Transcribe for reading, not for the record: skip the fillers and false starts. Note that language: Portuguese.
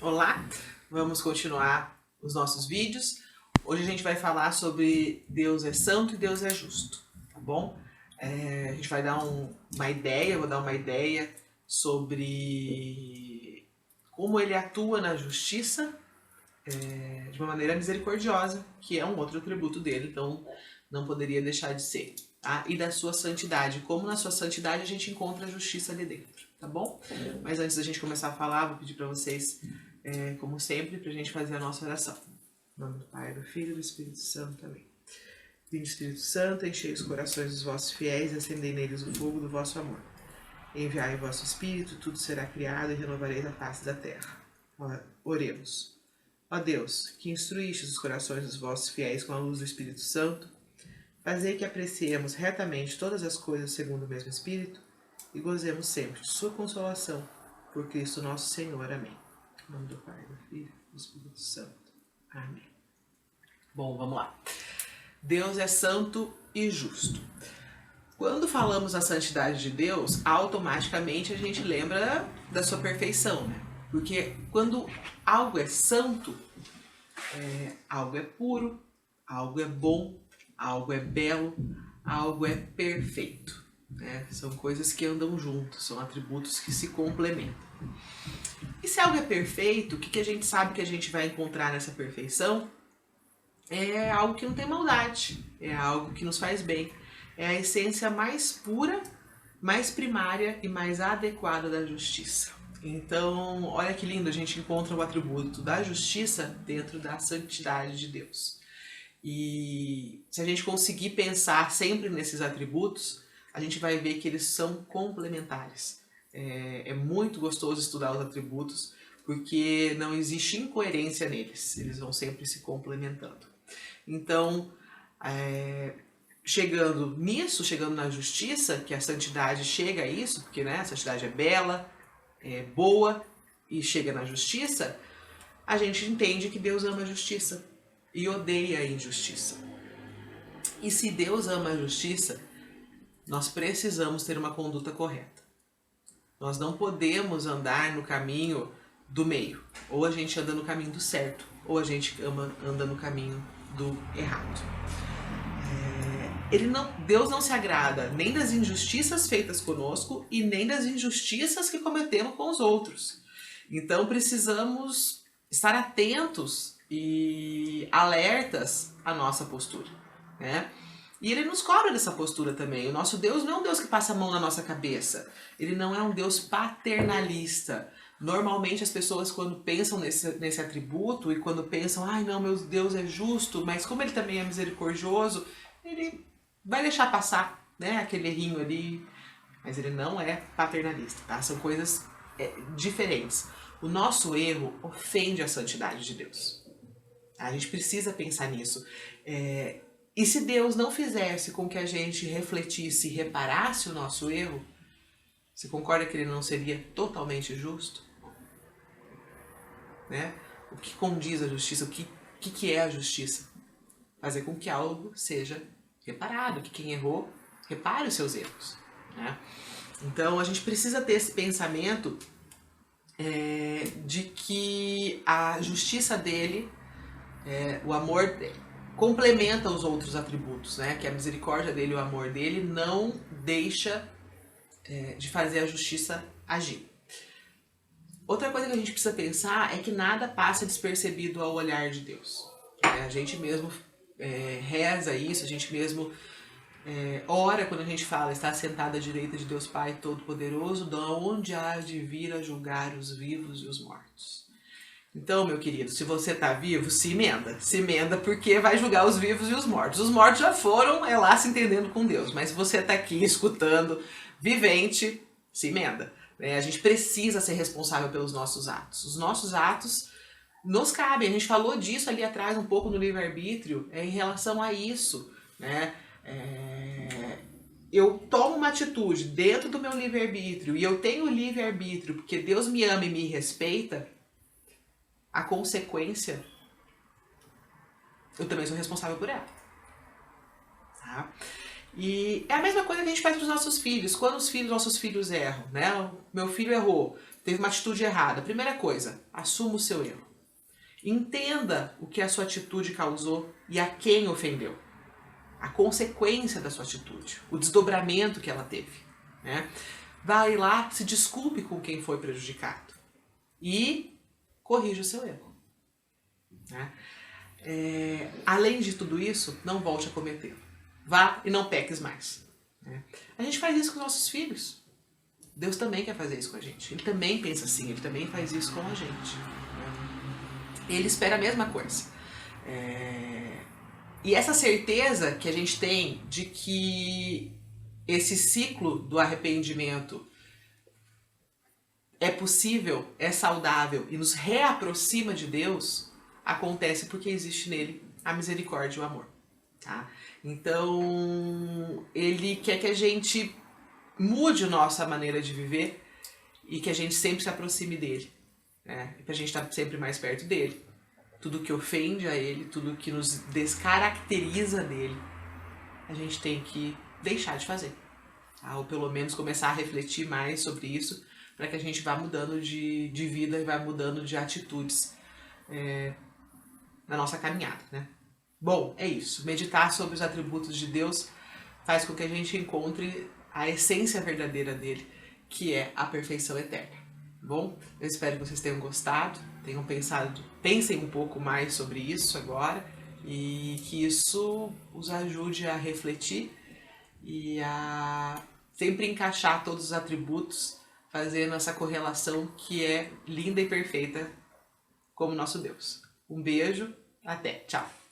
Olá, vamos continuar os nossos vídeos. Hoje a gente vai falar sobre Deus é santo e Deus é justo, tá bom? A gente vai dar uma ideia, vou dar uma ideia sobre como ele atua na justiça de uma maneira misericordiosa, que é um outro atributo dele, então não poderia deixar de ser. Tá? E da sua santidade, como na sua santidade a gente encontra a justiça ali dentro, tá bom? Mas antes da gente começar a falar, vou pedir para vocês, como sempre, para a gente fazer a nossa oração. Em nome do Pai, do Filho e do Espírito Santo. Amém. Vinde, Espírito Santo, enchei os corações dos vossos fiéis e acendei neles o fogo do vosso amor. Enviai o vosso Espírito, tudo será criado e renovareis a face da terra. Oremos. Ó Deus, que instruíste os corações dos vossos fiéis com a luz do Espírito Santo, fazei que apreciemos retamente todas as coisas segundo o mesmo Espírito e gozemos sempre de sua consolação. Por Cristo nosso Senhor. Amém. Em nome do Pai, do Filho e do Espírito Santo. Amém. Bom, vamos lá. Deus é santo e justo. Quando falamos da santidade de Deus, automaticamente a gente lembra da sua perfeição, né? Porque quando algo é santo, algo é puro, algo é bom, algo é belo, algo é perfeito. Né? São coisas que andam juntos, são atributos que se complementam. E se algo é perfeito, o que a gente sabe que a gente vai encontrar nessa perfeição? É algo que não tem maldade, é algo que nos faz bem. É a essência mais pura, mais primária e mais adequada da justiça. Então, olha que lindo, a gente encontra o atributo da justiça dentro da santidade de Deus. E se a gente conseguir pensar sempre nesses atributos, a gente vai ver que eles são complementares. É muito gostoso estudar os atributos, porque não existe incoerência neles, eles vão sempre se complementando. Então, chegando nisso, chegando na justiça, que a santidade chega a isso, porque né, a santidade é bela, é boa e chega na justiça, a gente entende que Deus ama a justiça e odeia a injustiça. E se Deus ama a justiça, nós precisamos ter uma conduta correta. Nós não podemos andar no caminho do meio. Ou a gente anda no caminho do certo, ou a gente anda no caminho do errado. Deus não se agrada nem das injustiças feitas conosco e nem das injustiças que cometemos com os outros. Então precisamos estar atentos e alertas à nossa postura, né? E ele nos cobra dessa postura também. O nosso Deus não é um Deus que passa a mão na nossa cabeça. Ele não é um Deus paternalista. Normalmente as pessoas quando pensam nesse atributo e quando pensam, ai não, meu Deus é justo, mas como ele também é misericordioso, ele vai deixar passar, né, aquele errinho ali. Mas ele não é paternalista, tá? São coisas diferentes. O nosso erro ofende a santidade de Deus. A gente precisa pensar nisso. E se Deus não fizesse com que a gente refletisse e reparasse o nosso erro, você concorda que ele não seria totalmente justo? Né? O que condiz a justiça? O que é a justiça? Fazer com que algo seja reparado, que quem errou, repare os seus erros. Né? Então a gente precisa ter esse pensamento de que a justiça dele, o amor dele, complementa os outros atributos, né? Que a misericórdia dele, o amor dele não deixa de fazer a justiça agir. Outra coisa que a gente precisa pensar é que nada passa despercebido ao olhar de Deus. A gente mesmo reza isso, a gente mesmo ora quando a gente fala, está sentado à direita de Deus Pai Todo-Poderoso, de onde há de vir a julgar os vivos e os mortos. Então, meu querido, se você está vivo, se emenda porque vai julgar os vivos e os mortos. Os mortos já foram lá se entendendo com Deus, mas se você está aqui escutando, vivente, se emenda. A gente precisa ser responsável pelos nossos atos. Os nossos atos nos cabem. A gente falou disso ali atrás um pouco no livre-arbítrio em relação a isso. Né? Eu tomo uma atitude dentro do meu livre-arbítrio e eu tenho livre-arbítrio porque Deus me ama e me respeita. A consequência, eu também sou responsável por ela. Tá? E é a mesma coisa que a gente faz para os nossos filhos. Quando nossos filhos erram, né? Meu filho errou. teve uma atitude errada. Primeira coisa, assuma o seu erro. Entenda o que a sua atitude causou e a quem ofendeu. A consequência da sua atitude, o desdobramento que ela teve. Né? Vai lá, se desculpe com quem foi prejudicado e corrija o seu erro. Né? Além de tudo isso, não volte a cometê-lo. Vá e não peques mais. Né? A gente faz isso com nossos filhos. Deus também quer fazer isso com a gente. Ele também pensa assim, ele também faz isso com a gente. Ele espera a mesma coisa. E essa certeza que a gente tem de que esse ciclo do arrependimento é possível, é saudável e nos reaproxima de Deus, acontece porque existe nele a misericórdia e o amor. Tá? Então, ele quer que a gente mude a nossa maneira de viver e que a gente sempre se aproxime dele. Né? E pra gente estar sempre mais perto dele. Tudo que ofende a ele, tudo que nos descaracteriza dele, a gente tem que deixar de fazer. Tá? Ou pelo menos começar a refletir mais sobre isso, para que a gente vá mudando de vida e vá mudando de atitudes na nossa caminhada. Né? Bom, é isso. Meditar sobre os atributos de Deus faz com que a gente encontre a essência verdadeira dele, que é a perfeição eterna. Bom, eu espero que vocês tenham gostado, tenham pensado, pensem um pouco mais sobre isso agora e que isso os ajude a refletir e a sempre encaixar todos os atributos, fazendo essa correlação que é linda e perfeita como nosso Deus. Um beijo, até, tchau!